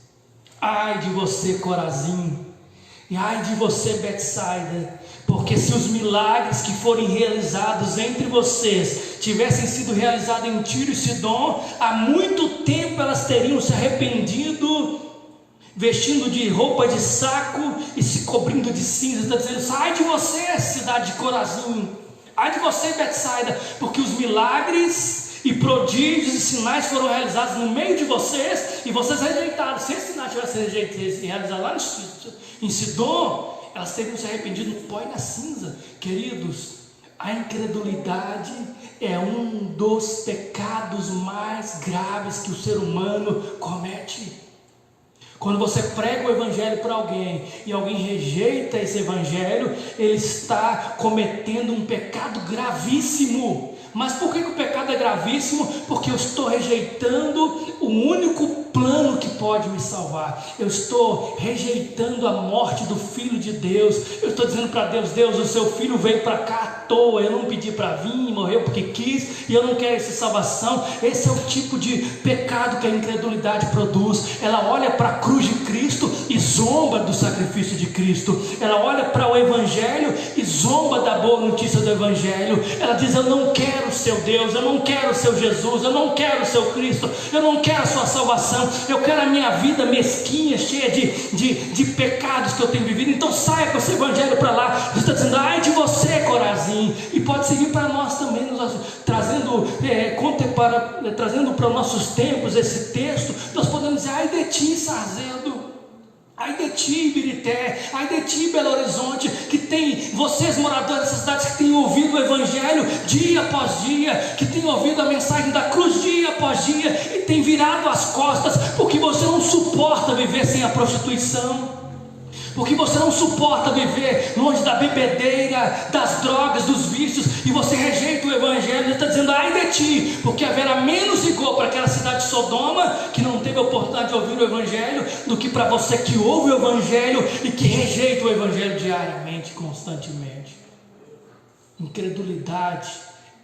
Ai de você, Corazim, e ai de você, Betsaida, porque se os milagres que forem realizados entre vocês tivessem sido realizados em Tiro e Sidom, há muito tempo elas teriam se arrependido, vestindo de roupa de saco e se cobrindo de cinza. Está dizendo: ai de você, cidade de Corazim, ai de você, Betsaida, porque os milagres e prodígios e sinais foram realizados no meio de vocês, e vocês rejeitaram. Se esse sinal tivesse realizado lá em Sidom, elas teriam se arrependido no pó e na cinza. Queridos, a incredulidade é um dos pecados mais graves que o ser humano comete. Quando você prega o Evangelho para alguém e alguém rejeita esse Evangelho, ele está cometendo um pecado gravíssimo. Mas por que o pecado é gravíssimo? Porque eu estou rejeitando o único plano que pode me salvar. Eu estou rejeitando a morte do Filho de Deus. Eu estou dizendo para Deus: Deus, o seu Filho veio para cá à toa, eu não pedi para vir, morreu porque quis, e eu não quero essa salvação. Esse é o tipo de pecado que a incredulidade produz. Ela olha para a cruz de Cristo e zomba do sacrifício de Cristo. Ela olha para o Evangelho e zomba da boa notícia do Evangelho. Ela diz: eu não quero quero o seu Deus, eu não quero o seu Jesus, eu não quero o seu Cristo, eu não quero a sua salvação, eu quero a minha vida mesquinha, cheia de pecados que eu tenho vivido. Então saia com esse evangelho para lá. Jesus está dizendo: ai de você, Corazim. E pode seguir para nós também, trazendo para os nossos tempos esse texto. Nós podemos dizer: ai de ti, Sarzedo, ai de ti, Ibirité, ai de ti, Belo Horizonte, que tem vocês, moradores dessas cidades, que têm ouvido o evangelho dia após dia, que têm ouvido a mensagem da cruz dia após dia, e têm virado as costas, porque você não suporta viver sem a prostituição, porque você não suporta viver longe da bebedeira, das drogas, dos vícios, e você rejeita o evangelho. Ele está dizendo: ai de ti, porque haverá menos rigor para aquela cidade de Sodoma, que não teve a oportunidade de ouvir o evangelho, do que para você que ouve o evangelho e que rejeita o evangelho diariamente, constantemente. Incredulidade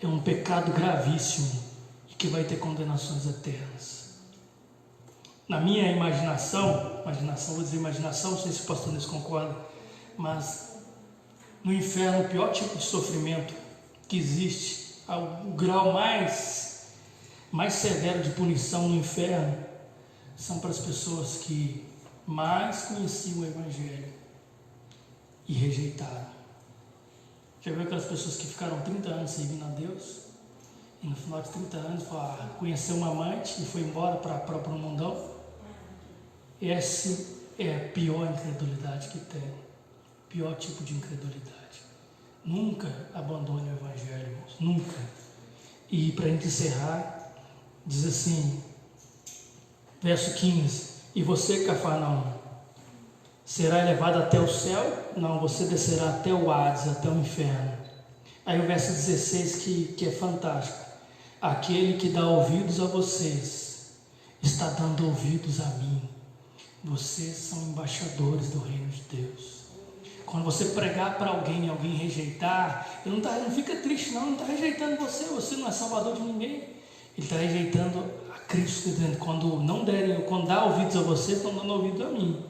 é um pecado gravíssimo e que vai ter condenações eternas. Na minha imaginação, vou dizer imaginação, não sei se o pastor Nunes concorda, mas no inferno o pior tipo de sofrimento que existe, o grau mais severo de punição no inferno, são para as pessoas que mais conheciam o evangelho e rejeitaram. Já viu aquelas pessoas que ficaram 30 anos servindo a Deus, e no final de 30 anos conheceu uma amante e foi embora para o mundão? Essa é a pior incredulidade que tem, pior tipo de incredulidade. Nunca abandone o evangelho, irmãos, nunca. E para a gente encerrar, diz assim, verso 15: e você, Cafarnaum, será elevado até o céu? Não, você descerá até o Hades, até o inferno. Aí o verso 16 que é fantástico: aquele que dá ouvidos a vocês está dando ouvidos a mim. Vocês são embaixadores do reino de Deus. Quando você pregar para alguém e alguém rejeitar, ele não fica triste não está rejeitando você não é salvador de ninguém. Ele está rejeitando a Cristo, dizendo: quando dá ouvidos a vocês, estão dando ouvido a mim.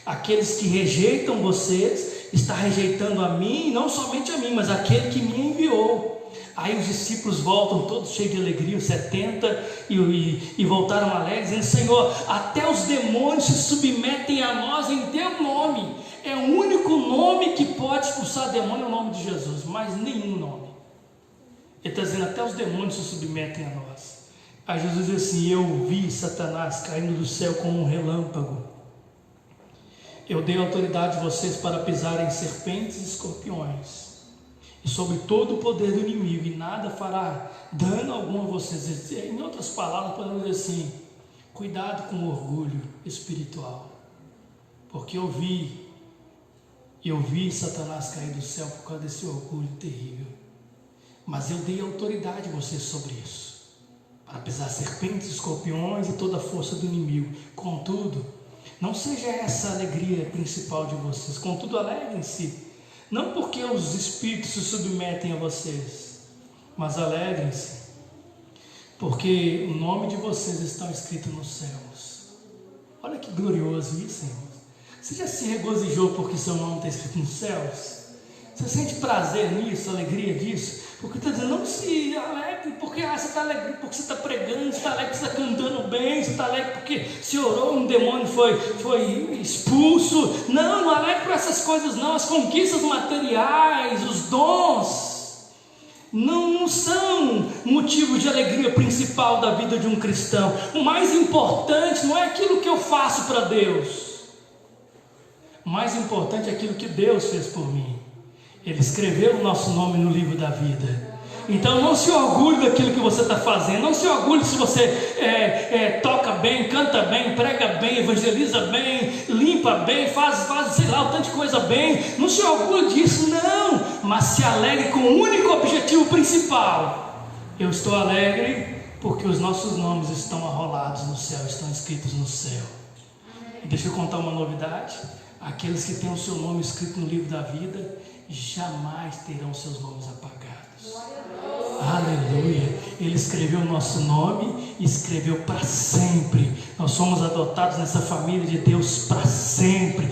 Aqueles que rejeitam vocês, está rejeitando a mim, e não somente a mim, mas aquele que me enviou. Aí os discípulos voltam todos cheios de alegria, os 70, e voltaram alegres, dizendo: Senhor, até os demônios se submetem a nós em teu nome. É o único nome que pode expulsar demônio, é o nome de Jesus, mais nenhum nome. Ele está dizendo: até os demônios se submetem a nós. Aí Jesus diz assim: eu vi Satanás caindo do céu como um relâmpago. Eu dei autoridade a vocês para pisarem serpentes e escorpiões, e sobre todo o poder do inimigo, e nada fará dano algum a vocês. Em outras palavras, podemos dizer assim: cuidado com o orgulho espiritual, porque eu vi Satanás cair do céu por causa desse orgulho terrível, mas eu dei autoridade a vocês sobre isso, para pisar serpentes, escorpiões e toda a força do inimigo. Contudo, não seja essa a alegria principal de vocês, contudo alegrem-se, não porque os espíritos se submetem a vocês, mas alegrem-se, porque o nome de vocês está escrito nos céus. Olha que glorioso isso, irmãos. Você já se regozijou porque seu nome está escrito nos céus? Você sente prazer nisso, alegria disso? Porque está dizendo: não se alegre porque você está alegre porque você está pregando, você está alegre porque você está cantando bem, você está alegre porque se orou, um demônio foi expulso. Não alegre por essas coisas não. As conquistas materiais, os dons, não são motivo de alegria principal da vida de um cristão. O mais importante não é aquilo que eu faço para Deus. O mais importante é aquilo que Deus fez por mim. Ele escreveu o nosso nome no livro da vida. Então não se orgulhe daquilo que você está fazendo. Não se orgulhe se você toca bem, canta bem, prega bem, evangeliza bem, limpa bem, faz sei lá, um tanto de coisa bem. Não se orgulhe disso, não. Mas se alegre com o único objetivo principal. Eu estou alegre porque os nossos nomes estão arrolados no céu, estão escritos no céu. E deixa eu contar uma novidade: aqueles que têm o seu nome escrito no livro da vida jamais terão seus nomes apagados. Aleluia. Ele escreveu o nosso nome e escreveu para sempre. Nós somos adotados nessa família de Deus para sempre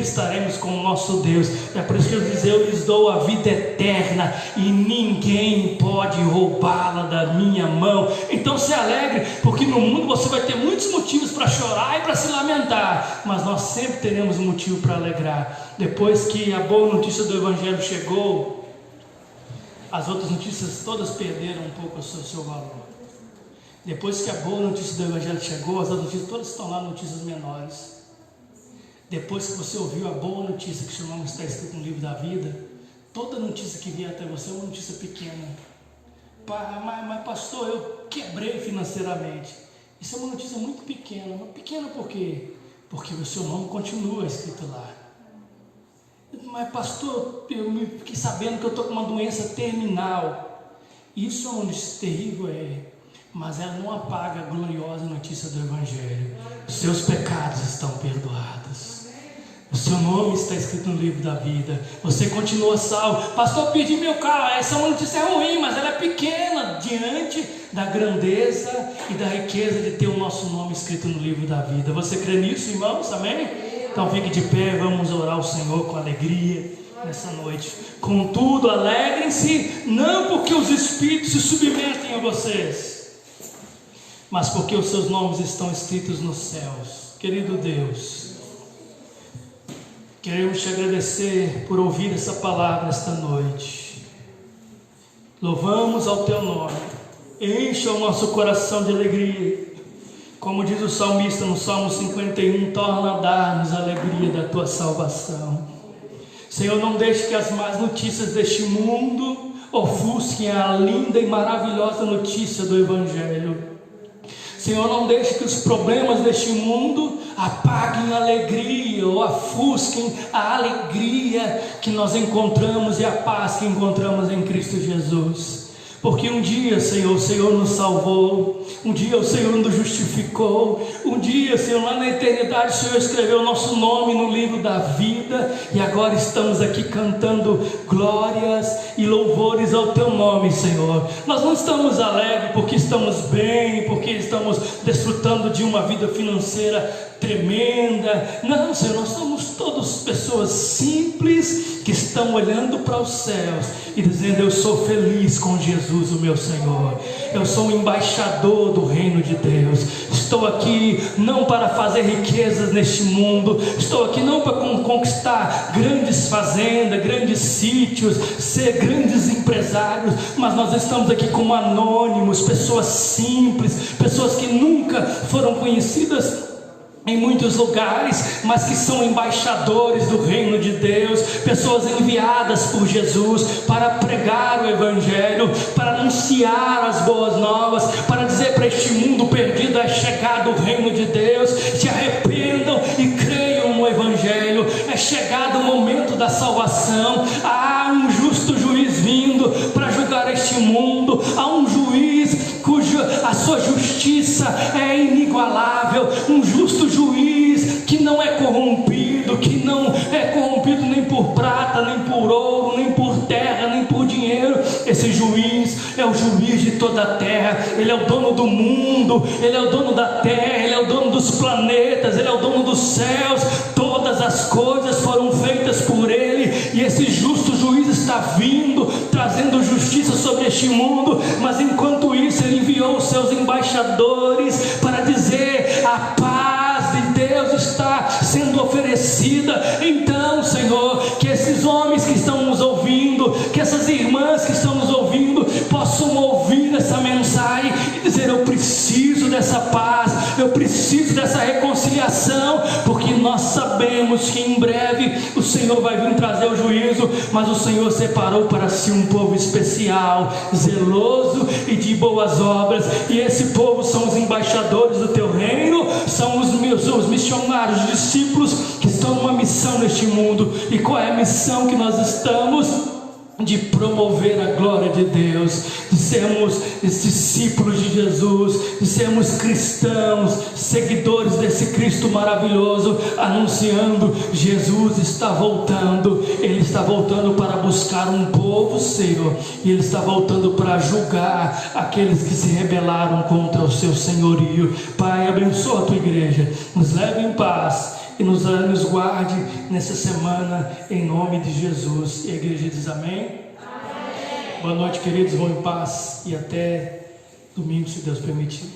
estaremos com o nosso Deus. É por isso que eu lhes dou a vida eterna e ninguém pode roubá-la da minha mão. Então se alegre, porque no mundo você vai ter muitos motivos para chorar e para se lamentar, mas nós sempre teremos um motivo para alegrar. Depois que a boa notícia do Evangelho chegou, as outras notícias todas perderam um pouco o seu valor. Depois que a boa notícia do Evangelho chegou, as outras notícias todas se tornaram notícias menores. Depois que você ouviu a boa notícia, que seu nome está escrito no livro da vida, toda notícia que vier até você é uma notícia pequena. Mas pastor, eu quebrei financeiramente. Isso é uma notícia muito pequena. Mas pequena por quê? Porque o seu nome continua escrito lá. Mas pastor, eu fiquei sabendo que eu estou com uma doença terminal. Isso é uma notícia terrível, mas ela não apaga a gloriosa notícia do Evangelho. Os seus pecados estão perdoados. O seu nome está escrito no livro da vida. Você continua salvo. Pastor, perdi meu carro. Essa é uma notícia ruim, mas ela é pequena diante da grandeza e da riqueza de ter o nosso nome escrito no livro da vida. Você crê nisso, irmãos? Amém? Então fique de pé, vamos orar ao Senhor com alegria nessa noite. Contudo, alegrem-se, não porque os espíritos se submetem a vocês, mas porque os seus nomes estão escritos nos céus. Querido Deus, queremos te agradecer por ouvir essa palavra esta noite. Louvamos ao teu nome. Encha o nosso coração de alegria. Como diz o salmista no Salmo 51, torna a dar-nos a alegria da tua salvação. Senhor, não deixe que as más notícias deste mundo ofusquem a linda e maravilhosa notícia do Evangelho. Senhor, não deixe que os problemas deste mundo apaguem a alegria ou ofusquem a alegria que nós encontramos e a paz que encontramos em Cristo Jesus. Porque um dia, Senhor, o Senhor nos salvou, um dia o Senhor nos justificou, um dia, Senhor, lá na eternidade o Senhor escreveu o nosso nome no livro da vida, e agora estamos aqui cantando glórias e louvores ao teu nome, Senhor. Nós não estamos alegres porque estamos bem, porque estamos desfrutando de uma vida financeira tremenda. Não, Senhor, nós somos todos pessoas simples que estão olhando para os céus e dizendo: eu sou feliz com Jesus, o meu Senhor. Eu sou um embaixador do reino de Deus. Estou aqui não para fazer riquezas neste mundo. Estou aqui não para conquistar grandes fazendas, grandes sítios, ser grandes empresários, mas nós estamos aqui como anônimos, pessoas simples, pessoas que nunca foram conhecidas em muitos lugares, mas que são embaixadores do reino de Deus, pessoas enviadas por Jesus para pregar o Evangelho, para anunciar as boas novas, para dizer para este mundo perdido: é chegado o reino de Deus, se arrependam e creiam no Evangelho, é chegado o momento da salvação. Há um justo juiz vindo para julgar este mundo, há um juiz a sua justiça é inigualável, um justo juiz que não é corrompido, que não é corrompido nem por prata, nem por ouro, nem por terra, nem por dinheiro. Esse juiz é o juiz de toda a terra. Ele é o dono do mundo, ele é o dono da terra, ele é o dono dos planetas, ele é o dono dos céus. Todas as coisas foram feitas por ele, e esse justo juiz está vindo, trazendo justiça sobre este mundo. Mas enquanto isso, ele enviou os seus embaixadores para dizer: a paz de Deus está sendo oferecida. Então, Senhor, que esses homens que estão nos ouvindo, que essas irmãs que estão nos ouvindo, possam ouvir essa mensagem e dizer: eu preciso dessa paz, eu preciso dessa reconciliação, porque nós sabemos que em breve o Senhor vai vir trazer o juízo, mas o Senhor separou para si um povo especial, zeloso e de boas obras, e esse povo são os embaixadores do teu reino, são os missionários, os discípulos que estão numa missão neste mundo. E qual é a missão que nós estamos? De promover a glória de Deus, de sermos discípulos de Jesus, de sermos cristãos, seguidores desse Cristo Cristo maravilhoso, anunciando: Jesus está voltando. Ele está voltando para buscar um povo seu, e Ele está voltando para julgar aqueles que se rebelaram contra o seu senhorio. Pai, abençoa a tua igreja, nos leve em paz e nos guarde nessa semana, em nome de Jesus. E a igreja diz amém? Amém. Boa noite, queridos, vão em paz e até domingo, se Deus permitir.